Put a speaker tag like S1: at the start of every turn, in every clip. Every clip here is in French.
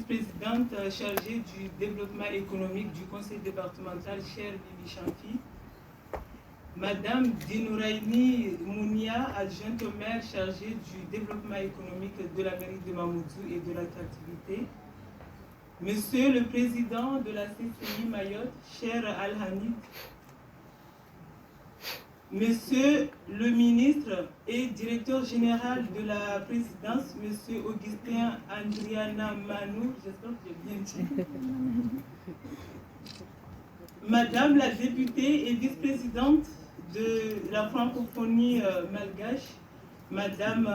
S1: vice-présidente chargée du développement économique du conseil départemental, chère Bibi Chamfi, Madame Dinouraini Mounia, adjointe au maire chargée du développement économique de la mairie de Mamoudzou et de l'attractivité, Monsieur le président de la CCI Mayotte, cher Al-Hamid, Monsieur le ministre et directeur général de la présidence, Monsieur Augustin Andriana Manou, j'espère que j'ai bien dit. Madame la députée et vice-présidente de la francophonie malgache, Madame,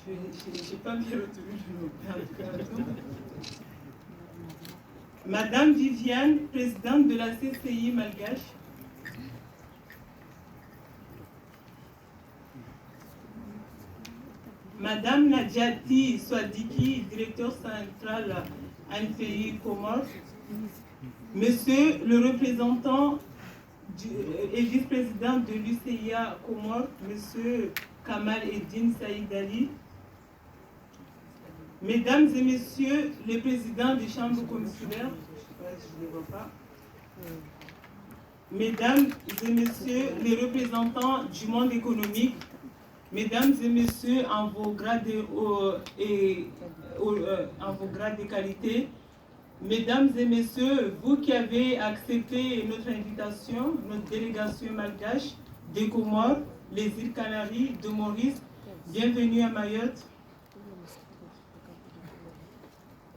S1: je n'ai pas bien retenu le nom, Madame Viviane, présidente de la CCI malgache, Madame Nadjati Swadiki, directeur central ANPI Comores, Monsieur le représentant et vice-président de l'UCIA Comores, Monsieur Kamal Eddine Saïd Ali, Mesdames et Messieurs les présidents des chambres consulaires, je ne les vois pas, Mesdames et Messieurs les représentants du monde économique, Mesdames et Messieurs, en vos grades de qualité, Mesdames et Messieurs, vous qui avez accepté notre invitation, notre délégation malgache des Comores, les îles Canaries, de Maurice, bienvenue à Mayotte.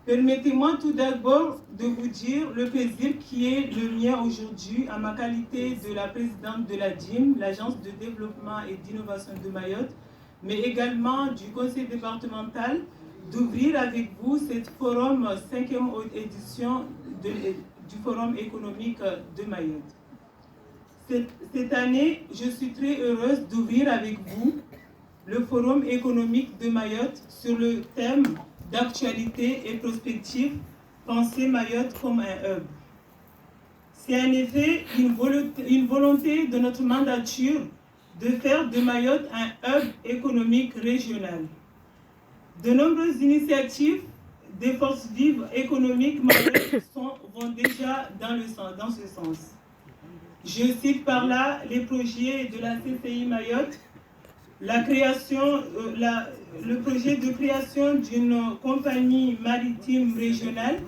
S1: Permettez-moi tout d'abord de vous dire le plaisir qui est le mien aujourd'hui en ma qualité de la présidente de la DIM, l'Agence de développement et d'innovation de Mayotte, mais également du conseil départemental, d'ouvrir avec vous cette forum 5e édition du Forum économique de Mayotte. Cette année, je suis très heureuse d'ouvrir avec vous le Forum économique de Mayotte sur le thème d'actualité et prospective, penser Mayotte comme un hub. C'est en effet une volonté de notre mandature de faire de Mayotte un hub économique régional. De nombreuses initiatives des forces vives économiques mayotte vont déjà dans ce sens. Je cite par là les projets de la CCI Mayotte, le projet de création d'une compagnie maritime régionale,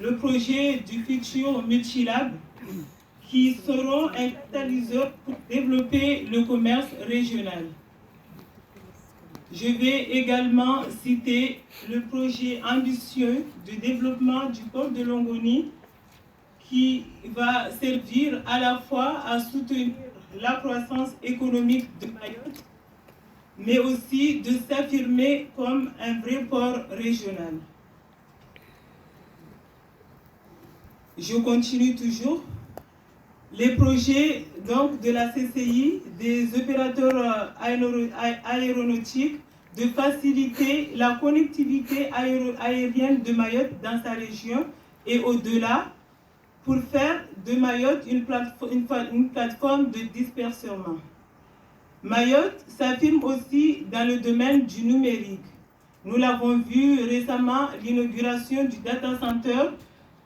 S1: le projet du futur Multilab, qui seront un catalyseur pour développer le commerce régional. Je vais également citer le projet ambitieux de développement du port de Longoni, qui va servir à la fois à soutenir la croissance économique de Mayotte, mais aussi de s'affirmer comme un vrai port régional. Je continue toujours. Les projets donc, de la CCI, des opérateurs aéronautiques, de faciliter la connectivité aérienne de Mayotte dans sa région et au-delà, pour faire de Mayotte une plateforme de dispersion. Mayotte s'affirme aussi dans le domaine du numérique. Nous l'avons vu récemment, l'inauguration du data center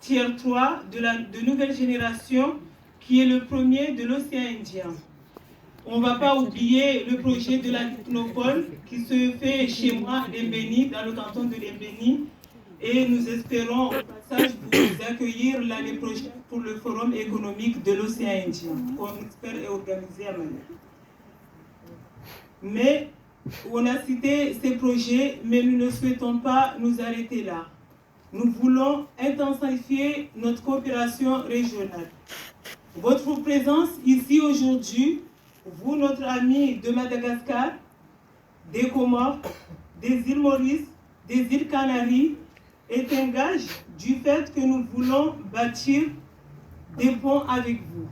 S1: Tier 3 de nouvelle génération, qui est le premier de l'océan Indien. On ne va pas oublier le projet de la technopole qui se fait chez moi à Dembéni, dans le canton de Dembéni, et nous espérons au passage vous accueillir l'année prochaine pour le forum économique de l'océan Indien, qu'on espère est organisé à Mayotte. Mais on a cité ces projets, mais nous ne souhaitons pas nous arrêter là. Nous voulons intensifier notre coopération régionale. Votre présence ici aujourd'hui, vous, notre ami de Madagascar, des Comores, des îles Maurice, des îles Canaries, est un gage du fait que nous voulons bâtir des ponts avec vous.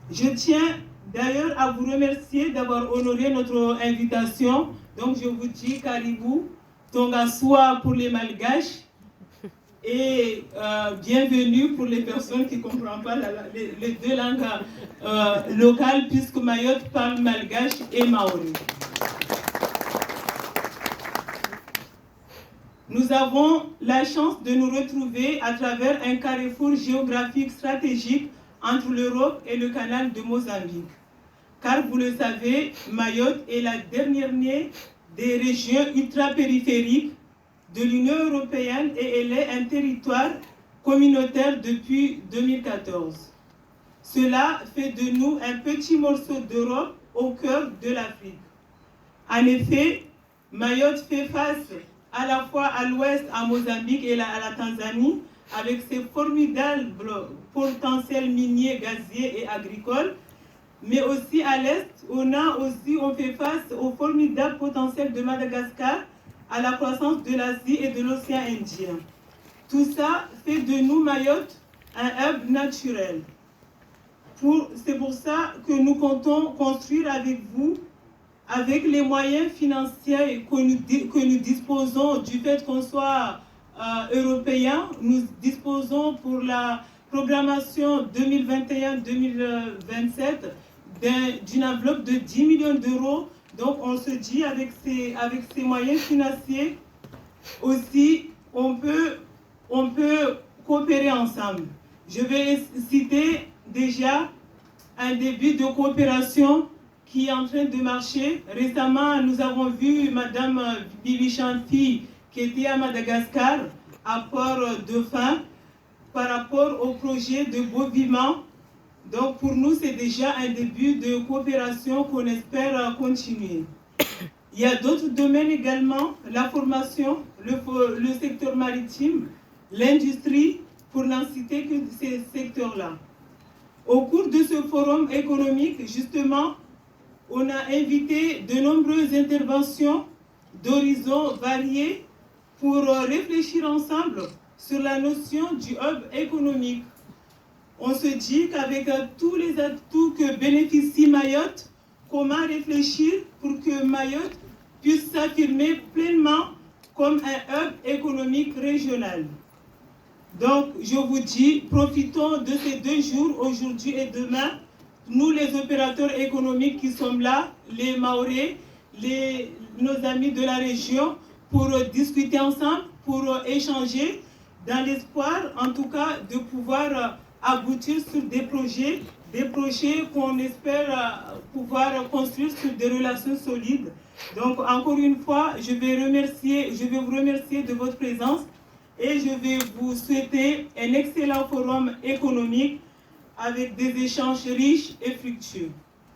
S1: Je tiens d'ailleurs à vous remercier d'avoir honoré notre invitation. Donc je vous dis Caribou, Tongasua pour les Malgaches et bienvenue pour les personnes qui ne comprennent pas les deux langues locales puisque Mayotte parle malgache et maori. Nous avons la chance de nous retrouver à travers un carrefour géographique stratégique entre l'Europe et le canal de Mozambique. Car vous le savez, Mayotte est la dernière née des régions ultra-périphériques de l'Union européenne et elle est un territoire communautaire depuis 2014. Cela fait de nous un petit morceau d'Europe au cœur de l'Afrique. En effet, Mayotte fait face à la fois à l'ouest, à Mozambique et à la Tanzanie, avec ses formidables potentiels miniers, gaziers et agricoles, mais aussi à l'est, on fait face au formidable potentiel de Madagascar, à la croissance de l'Asie et de l'océan Indien. Tout ça fait de nous, Mayotte, un hub naturel. C'est pour ça que nous comptons construire avec vous, avec les moyens financiers que nous disposons du fait qu'on soit européen, nous disposons pour la programmation 2021-2027 d'une enveloppe de 10 millions d'euros. Donc on se dit avec ces moyens financiers aussi, on peut coopérer ensemble. Je vais citer déjà un début de coopération qui est en train de marcher. Récemment, nous avons vu Madame Bibi Chanti qui était à Madagascar à Port-Dauphin par rapport au projet de Beau-Vivant. Donc pour nous, c'est déjà un début de coopération qu'on espère continuer. Il y a d'autres domaines également, la formation, le secteur maritime, l'industrie, pour n'en citer que ces secteurs-là. Au cours de ce forum économique, justement, on a invité de nombreuses interventions d'horizons variés pour réfléchir ensemble sur la notion du hub économique. On se dit qu'avec tous les atouts que bénéficie Mayotte, comment réfléchir pour que Mayotte puisse s'affirmer pleinement comme un hub économique régional. Donc, je vous dis, profitons de ces 2 jours, aujourd'hui et demain, nous les opérateurs économiques qui sommes là, les Maorés, nos amis de la région, pour discuter ensemble, pour échanger, dans l'espoir, en tout cas, de pouvoir aboutir sur des projets qu'on espère pouvoir construire sur des relations solides. Donc, encore une fois, je vais vous remercier de votre présence et je vais vous souhaiter un excellent forum économique avec des échanges riches et fructueux.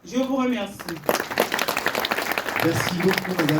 S1: Je vous remercie.
S2: Merci beaucoup, madame.